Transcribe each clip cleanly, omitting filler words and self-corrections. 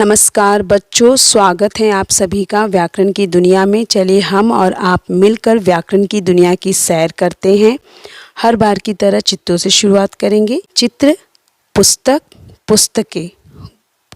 नमस्कार बच्चों, स्वागत है आप सभी का व्याकरण की दुनिया में। चलिए हम और आप मिलकर व्याकरण की दुनिया की सैर करते हैं। हर बार की तरह चित्रों से शुरुआत करेंगे। चित्र, पुस्तक, पुस्तकें,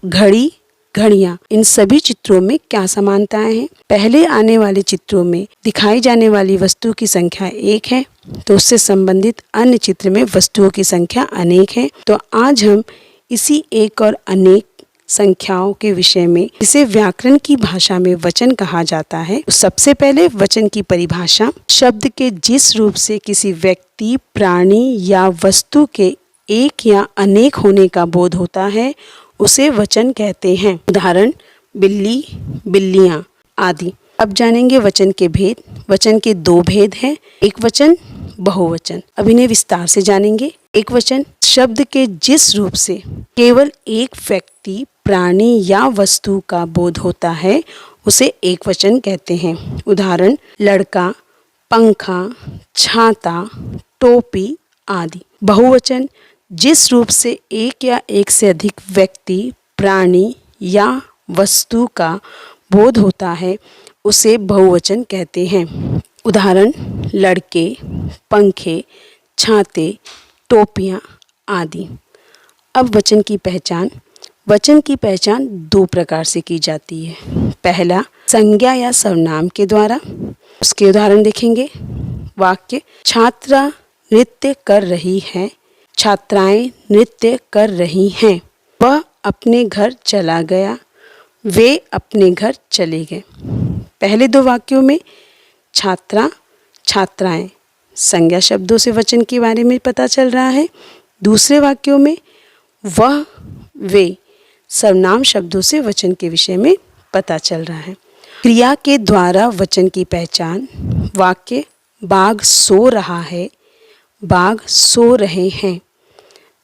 घड़ी, घड़ियाँ, इन सभी चित्रों में क्या समानताएं हैं? पहले आने वाले चित्रों में दिखाई जाने वाली वस्तु की संख्या 1 है, तो उससे संबंधित अन्य चित्र में वस्तुओं की संख्या अनेक है। तो आज हम इसी एक और अनेक संख्याओं के विषय में, इसे व्याकरण की भाषा में वचन कहा जाता है। तो सबसे पहले वचन की परिभाषा। शब्द के जिस रूप से किसी व्यक्ति, प्राणी या वस्तु के एक या अनेक होने का बोध होता है उसे वचन कहते हैं। उदाहरण बिल्ली, बिल्लियां आदि। अब जानेंगे वचन के भेद। वचन के 2 भेद हैं, एक वचन, बहुवचन। अब इन्हें विस्तार से जानेंगे। एक वचन, शब्द के जिस रूप से केवल एक व्यक्ति, प्राणी या वस्तु का बोध होता है उसे एक वचन कहते हैं। उदाहरण लड़का, पंखा, छाता, टोपी आदि। बहुवचन, जिस रूप से एक या एक से अधिक व्यक्ति, प्राणी या वस्तु का बोध होता है उसे बहुवचन कहते हैं। उदाहरण लड़के, पंखे, छाते, टोपियाँ आदि। अब वचन की पहचान। वचन की पहचान 2 प्रकार से की जाती है। पहला, संज्ञा या सर्वनाम के द्वारा। उसके उदाहरण देखेंगे। वाक्य, छात्रा नृत्य कर रही है, छात्राएं नृत्य कर रही हैं। वह अपने घर चला गया, वे अपने घर चले गए। पहले 2 वाक्यों में छात्रा, छात्राएं संज्ञा शब्दों से वचन के बारे में पता चल रहा है। दूसरे वाक्यों में वह, वे सर्वनाम शब्दों से वचन के विषय में पता चल रहा है। क्रिया के द्वारा वचन की पहचान। वाक्य, बाघ सो रहा है, बाघ सो रहे हैं।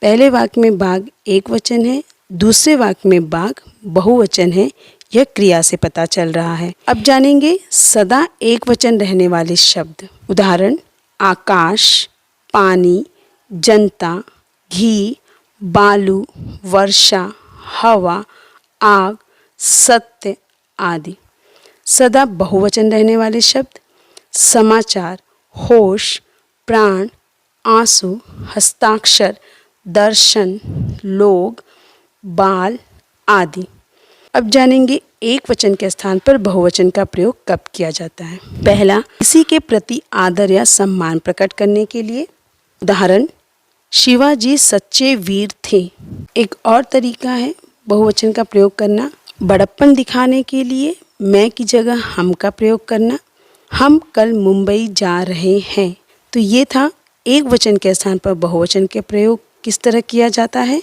पहले वाक्य में बाघ एक वचन है, दूसरे वाक्य में बाघ बहुवचन है। यह क्रिया से पता चल रहा है। अब जानेंगे सदा एक वचन रहने वाले शब्द। उदाहरण आकाश, पानी, जनता, घी, बालू, वर्षा, हवा, आग, सत्य आदि। सदा बहुवचन रहने वाले शब्द। समाचार, होश, प्राण, आंसू, हस्ताक्षर, दर्शन, लोग, बाल आदि। अब जानेंगे एक वचन के स्थान पर बहुवचन का प्रयोग कब किया जाता है। पहला, किसी के प्रति आदर या सम्मान प्रकट करने के लिए। उदाहरण शिवाजी सच्चे वीर थे। एक और तरीका है बहुवचन का प्रयोग करना। बड़प्पन दिखाने के लिए मैं की जगह हम का प्रयोग करना। हम कल मुंबई जा रहे हैं। तो ये था एक वचन के स्थान पर बहुवचन के प्रयोग किस तरह किया जाता है।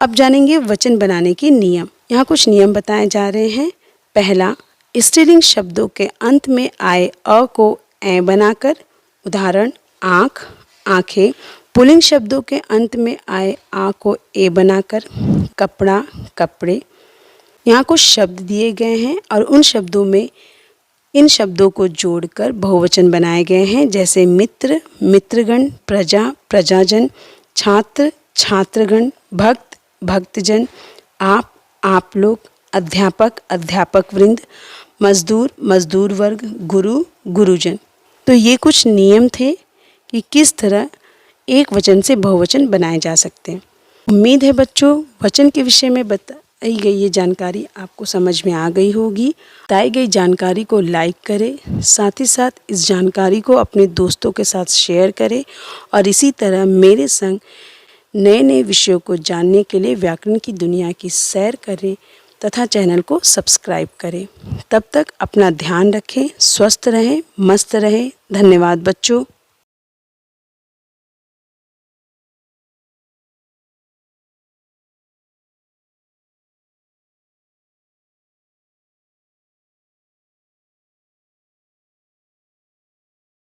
अब जानेंगे वचन बनाने के नियम। यहाँ कुछ नियम बताए जा रहे हैं। पहला, स्त्रीलिंग शब्दों के अंत में आए अ को ए बनाकर। उदाहरण आँख, आँखें। पुल्लिंग शब्दों के अंत में आए आ को ए बनाकर। कपड़ा, कपड़े। यहाँ कुछ शब्द दिए गए हैं और उन शब्दों में इन शब्दों को जोड़कर बहुवचन बनाए गए हैं, जैसे मित्र, मित्रगण, प्रजा, प्रजाजन, छात्र, छात्रगण, भक्त, भक्तजन, आप लोग, अध्यापक, अध्यापक वृंद, मजदूर, मजदूर वर्ग, गुरु, गुरुजन। तो ये कुछ नियम थे कि किस तरह एक वचन से बहुवचन बनाए जा सकते हैं। उम्मीद है बच्चों वचन के विषय में बताई गई ये जानकारी आपको समझ में आ गई होगी। बताई गई जानकारी को लाइक करें, साथ ही साथ इस जानकारी को अपने दोस्तों के साथ शेयर करें और इसी तरह मेरे संग नए नए विषयों को जानने के लिए व्याकरण की दुनिया की सैर करें तथा चैनल को सब्सक्राइब करें। तब तक अपना ध्यान रखें, स्वस्थ रहें, मस्त रहें। धन्यवाद बच्चों।